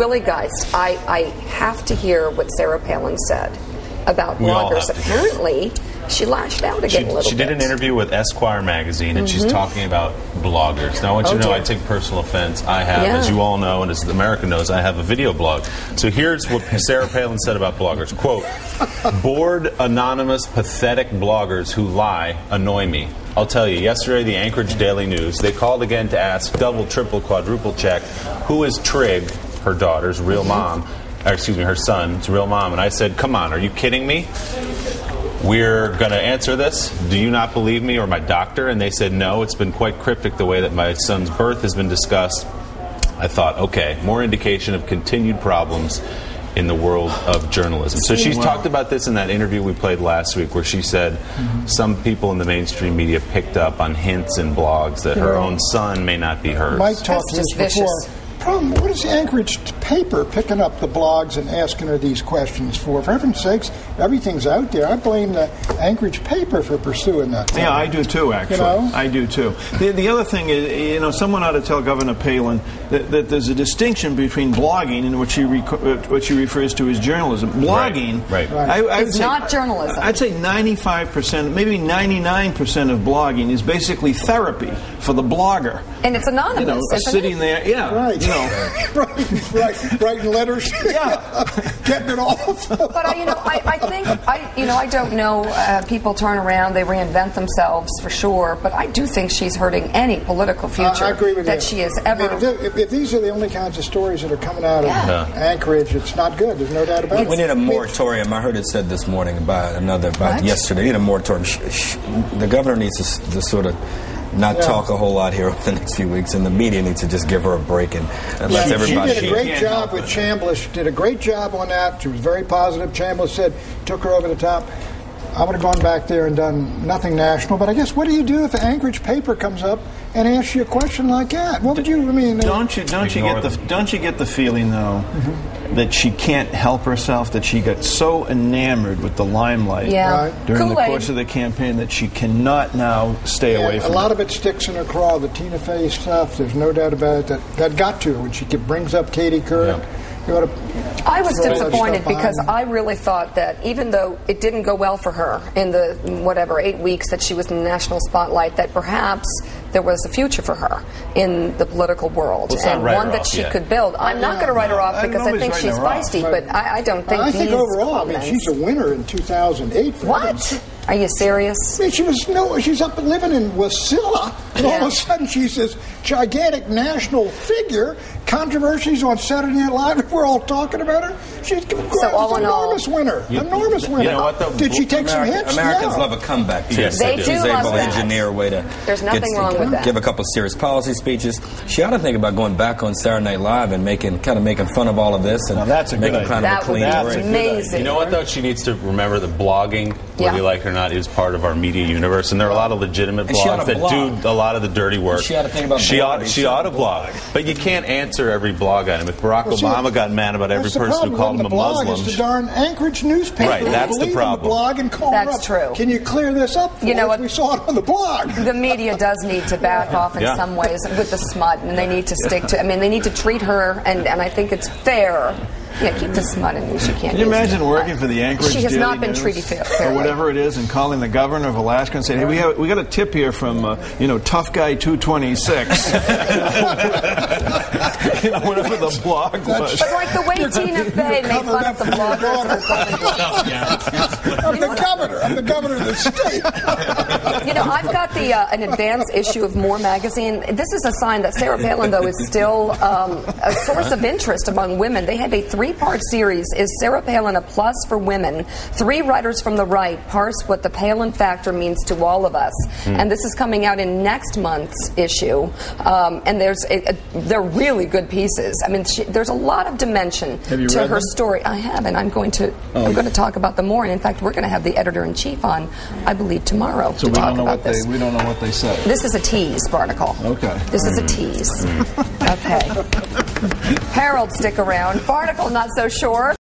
Willie Geist, I have to hear what Sarah Palin said about bloggers. Apparently, she lashed out again a little bit. She did an interview with Esquire magazine, and she's talking about bloggers. Now, I want you to know I take personal offense. I have, as you all know, and as America knows, I have a video blog. So here's what Sarah Palin said about bloggers. Quote, "Bored, anonymous, pathetic bloggers who lie annoy me. I'll tell you, yesterday, the Anchorage Daily News, they called again to ask, double, triple, quadruple check, who is Trig, her daughter's real mom, or excuse me, her son's real mom. And I said, come on, are you kidding me? We're going to answer this. Do you not believe me or my doctor? And they said, no, it's been quite cryptic the way that my son's birth has been discussed. I thought, okay, more indication of continued problems in the world of journalism. So she's talked about this in that interview we played last week where she said some people in the mainstream media picked up on hints in blogs that her own son may not be hers. Mike talked to this before. Problem, what is the Anchorage paper picking up the blogs and asking her these questions for? For heaven's sakes, everything's out there. I blame the Anchorage paper for pursuing that. Yeah, I do too, actually. You know? I do too. The other thing is, someone ought to tell Governor Palin that there's a distinction between blogging and what she refers to as journalism. Blogging, it's not journalism. I'd say 95%, maybe 99% of blogging is basically therapy for the blogger. And it's anonymous, sitting there, writing letters, getting it off. But I don't know. People turn around, they reinvent themselves for sure. But I do think she's hurting any political future I agree with that she has ever. If these are the only kinds of stories that are coming out of Anchorage, it's not good. There's no doubt about it. We need a moratorium. I heard it said this morning about yesterday. We need a moratorium. The governor needs to sort of not talk a whole lot here over the next few weeks, and the media needs to just give her a break and let everybody. She did a great job with Chambliss. She did a great job on that. She was very positive. Chambliss said, took her over the top. I would have gone back there and done nothing national, but I guess what do you do if the Anchorage paper comes up and asks you a question like that? What would you? I mean, don't you get the feeling though that she can't help herself, that she got so enamored with the limelight during the course of the campaign that she cannot now stay away from it. A lot of it sticks in her craw. The Tina Fey stuff. There's no doubt about it. That got to her when she brings up Katie Couric. I was disappointed because I really thought that even though it didn't go well for her in the 8 weeks that she was in the national spotlight, that perhaps there was a future for her in the political world and one that she could build. I'm not going to write her off because I think she's feisty, but I don't think I think overall, she's a winner in 2008. What? Are you serious? I mean, she's up living in Wasilla, and all of a sudden she's this gigantic national figure. Controversies on Saturday Night Live, we're all talking about her. She's an enormous winner. Enormous winner. You know what, though? Did she take some hits? Americans love a comeback, too. Yes, they do. She's able to engineer a way to There's nothing wrong with that. Give a couple of serious policy speeches. She ought to think about going back on Saturday Night Live and making fun of all of this and making kind of a clean break. That's amazing. You know what, though? She needs to remember that blogging, whether you like it or not, is part of our media universe, and there are a lot of legitimate blogs that do a lot of the dirty work. She ought to think about she ought to blog. But you can't answer every blog item. If Barack Obama got mad about every person who called him a Muslim. It's the darn Anchorage newspaper. Right, that's the problem. The blog and call that's true. Can you clear this up for us? We saw it on the blog. The media does need to back off in some ways with the smut, and they need to stick to. I mean, they need to treat her, and I think it's fair. Yeah, keep the smut in use. You can't. Can you imagine working for the Anchorage She has Daily not been News treated fairly. or whatever it is, and calling the governor of Alaska and saying, "Hey, we got a tip here from Tough Guy 226." Whatever the blog was. But like the way Tina Fey made fun of the bloggers. I'm the governor of the state. I've got an advance issue of More magazine. This is a sign that Sarah Palin, though, is still a source of interest among women. They have a 3-part series, Is Sarah Palin a Plus for Women? 3 writers from the right parse what the Palin factor means to all of us. And this is coming out in next month's issue. And they're really good pieces. I mean, there's a lot of dimension to her story. I have, and I'm going to talk about them more. And in fact, we're going to have the editor-in-chief on, I believe, tomorrow to talk about this. We don't know what they said. This is a tease, Barnacle. Okay. This is a tease. Okay. Harold, stick around. Barnacle, not so sure.